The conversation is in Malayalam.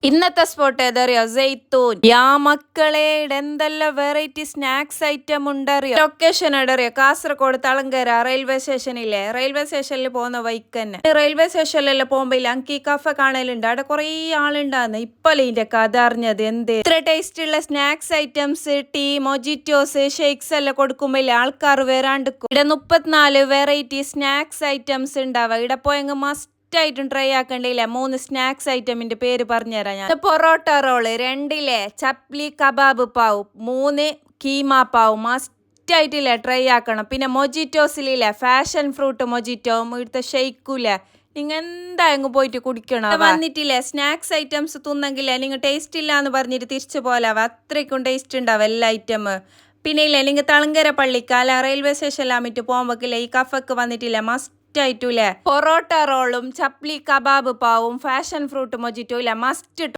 ഇന്നത്തെ സ്പോട്ട് ഏതറിയോ? സെയ്ത്തൂൻ. യാ മക്കളെ, എന്തെല്ലാം വെറൈറ്റി സ്നാക്സ് ഐറ്റം ഉണ്ടറിയോ? ലൊക്കേഷൻ എടറിയോ? കാസർഗോഡ് തളങ്കര റെയിൽവേ സ്റ്റേഷനില്ലേ? റെയിൽവേ സ്റ്റേഷനിൽ പോകുന്ന വൈക്ക് തന്നെ. റെയിൽവേ സ്റ്റേഷനിലെല്ലാം പോകുമ്പോ അങ്കി കഫ കാണലുണ്ട്. അവിടെ കുറേ ആളുണ്ടാന്ന്. ഇപ്പല്ലേ ഇതിന്റെ കഥ അറിഞ്ഞത്. എന്ത് ഇത്ര ടേസ്റ്റ് ഉള്ള snacks items, tea, mojitos, shakes എല്ലാം കൊടുക്കുമ്പോ ആൾക്കാർ വരാണ്ടിക്കും. ഇവിടെ 34 വെറൈറ്റി സ്നാക്സ് ഐറ്റംസ് ഉണ്ടാവുക. ഇവിടെ പോയെങ്കിൽ മസ്റ്റ് ആയിട്ടും ട്രൈ ആക്കണ്ടില്ല. 3 സ്നാക്സ് ഐറ്റമിന്റെ പേര് പറഞ്ഞുതരാം ഞാൻ. പൊറോട്ട റോള്, 2 ചപ്ലി കബാബ് പാവ്, 3 കീമ പാവ് മസ്റ്റ് ആയിട്ടില്ലേ ട്രൈ ആക്കണം. പിന്നെ മൊജിറ്റോസിലില്ലേ ഫാഷൻ ഫ്രൂട്ട് മൊജിറ്റോ, ഇവിടുത്തെ ഷെയ്ക്കൂല്ലേ, നിങ്ങൾ എന്തായാലും പോയിട്ട് കുടിക്കണം. വന്നിട്ടില്ലേ സ്നാക്സ് ഐറ്റംസ് തിന്നെങ്കിലേ നിങ്ങൾ ടേസ്റ്റ് ഇല്ല എന്ന് പറഞ്ഞിട്ട് തിരിച്ചു പോലാവ. അത്രയ്ക്കും ടേസ്റ്റ് ഉണ്ടാവും എല്ലാ ഐറ്റം. പിന്നെ ഇല്ലേ നിങ്ങൾ തളങ്കര പള്ളിക്കാല റെയിൽവേ സ്റ്റേഷനിലാമിട്ട് പോകുമ്പോക്കില്ലേ ഈ കഫക്ക് വന്നിട്ടില്ലേ മസ്റ്റ് ആയിട്ടൂല്ലേ പൊറോട്ട റോളും ചപ്ലി കബാബ് പാവും ഫാഷൻ ഫ്രൂട്ട് മൊജിറ്റോ ഇല്ല മസ്റ്റ്